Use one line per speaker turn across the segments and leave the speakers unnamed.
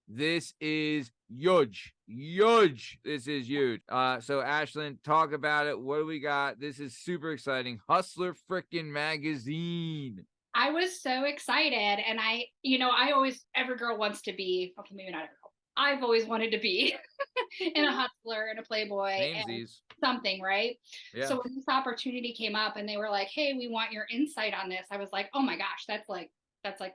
This is huge. Huge. This is huge. So Ashlyn, talk about it. What do we got? This is super exciting. Hustler frickin' magazine.
I was so excited. And I always, every girl wants to be, okay, maybe not every girl. I've always wanted to be in a hustler and a playboy and
Samesies.
something, right?
Yeah.
So when this opportunity came up and they were like, hey, we want your insight on this, I was like, oh my gosh, that's like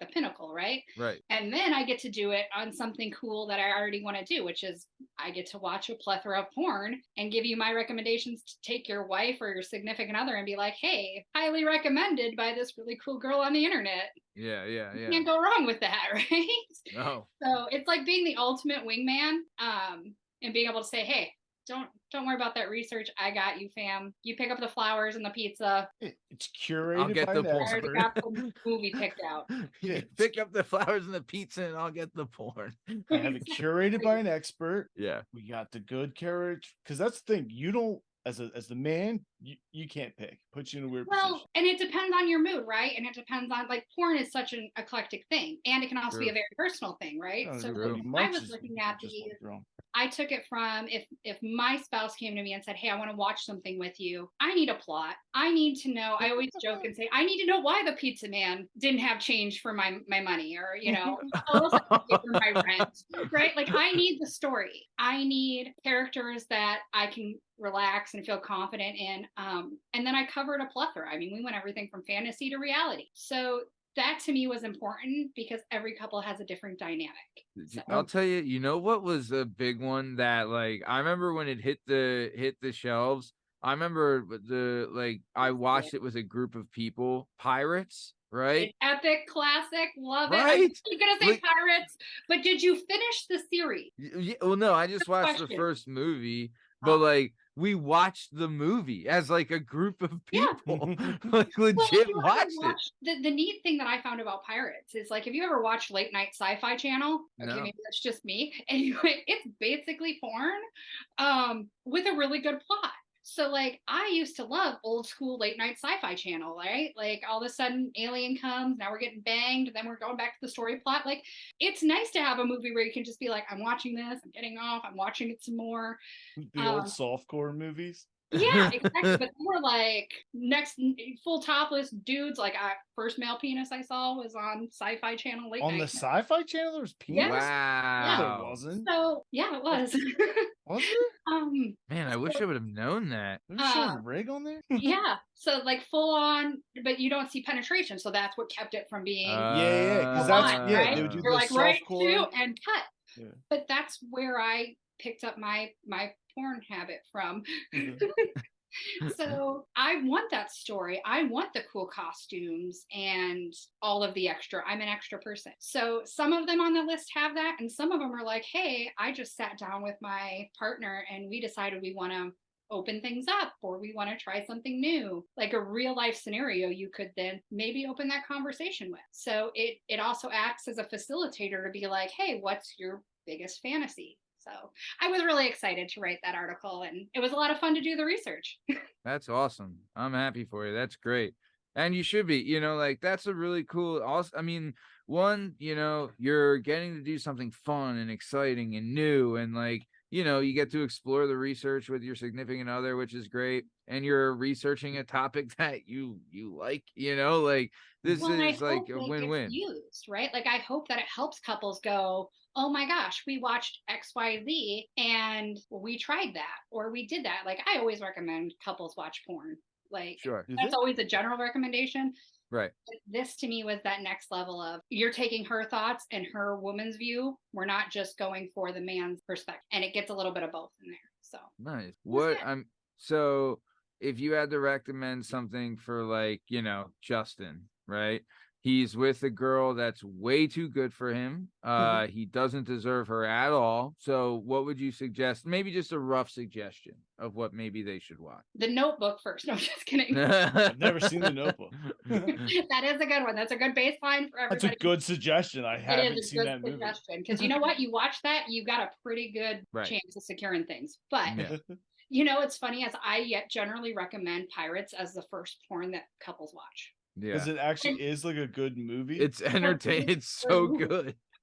the pinnacle, right?
Right.
And then I get to do it on something cool that I already want to do, which is I get to watch a plethora of porn and give you my recommendations to take your wife or your significant other and be like, hey, highly recommended by this really cool girl on the internet.
Yeah.
You can't go wrong with that, right?
No.
So it's like being the ultimate wingman, and being able to say, hey, don't worry about that research. I got you, fam. You pick up the flowers and the pizza.
It's curated.
I'll get the
I already
porn.
got the movie picked out.
Yeah, pick up the flowers and the pizza, and I'll get the porn.
I have it curated by an expert.
Yeah,
we got the good carriage, because that's the thing. You don't, as the man, you can't pick. Put you in a weird position.
Well, and it depends on your mood, right? And it depends on, like, porn is such an eclectic thing, and it can also be a very personal thing, right?
No,
So
I
I was looking at these. I took it from if my spouse came to me and said, hey, I want to watch something with you, I need a plot. I need to know. I always joke and say, I need to know why the pizza man didn't have change for my money, or, for my rent, right? Like, I need the story. I need characters that I can relax and feel confident in. And then I covered a plethora. I mean, we went everything from fantasy to reality. So that to me was important because every couple has a different dynamic. So.
I'll tell you, you know what was a big one that, like, I remember when it hit the shelves. I remember I watched it with a group of people. Pirates, right?
Epic classic, love it.
Right?
You're gonna say Pirates, but did you finish the series?
Yeah, well, no, I just watched the first movie, but like we watched the movie as like a group of people, like legit watched it.
The neat thing that I found about Pirates is, like, if you ever watch late night Sci-Fi Channel, okay, maybe that's just me. Anyway, it's basically porn, with a really good plot. So, like, I used to love old school late night Sci-Fi Channel, right? Like, all of a sudden alien comes, now we're getting banged, then we're going back to the story plot. Like, it's nice to have a movie where you can just be like, I'm watching this, I'm getting off, I'm watching it some more.
The old softcore movies.
Yeah, exactly. But they were like next full topless dudes. Like, first male penis I saw was on Sci-Fi Channel late
on
night.
the Sci-Fi Channel. There was penis.
Yes.
Wow,
no, there wasn't.
So yeah, it was.
Was it?
Man, I wish I would have known that.
There's showing rig on there.
Yeah, so like full on, but you don't see penetration, so that's what kept it from being.
Because that's
right?
They would do
You're like right to and cut.
Yeah.
But that's where I picked up my porn habit from. So I want that story. I want the cool costumes and all of the extra. I'm an extra person. So some of them on the list have that, and some of them are like, hey, I just sat down with my partner and we decided we want to open things up, or we want to try something new, like a real life scenario you could then maybe open that conversation with. So it also acts as a facilitator to be like, hey, what's your biggest fantasy? So I was really excited to write that article, and it was a lot of fun to do the research.
That's awesome. I'm happy for you. That's great. And you should be, like, that's a really cool, also, I mean, one, you're getting to do something fun and exciting and new, and like, you get to explore the research with your significant other, which is great. And you're researching a topic that you like, like this is like a win-win.
Used, right? Like, I hope that it helps couples go, oh my gosh, we watched XYZ and we tried that, or we did that. Like, I always recommend couples watch porn. Like,
sure,
that's always a general recommendation.
Right.
This to me was that next level of, you're taking her thoughts and her woman's view. We're not just going for the man's perspective, and it gets a little bit of both in there. So
nice. So if you had to recommend something for, like, Justin, right? He's with a girl that's way too good for him. He doesn't deserve her at all. So what would you suggest? Maybe just a rough suggestion of what maybe they should watch.
The Notebook first. No, I'm just kidding.
I've never seen The Notebook.
That is a good one. That's a good baseline for everybody.
That's a good suggestion. I haven't seen that movie.
Because you know what? You watch that, you got a pretty good chance of securing things. But it's funny, as I generally recommend Pirates as the first porn that couples watch.
Yeah,
because it actually is like a good movie.
It's entertaining. It's so good.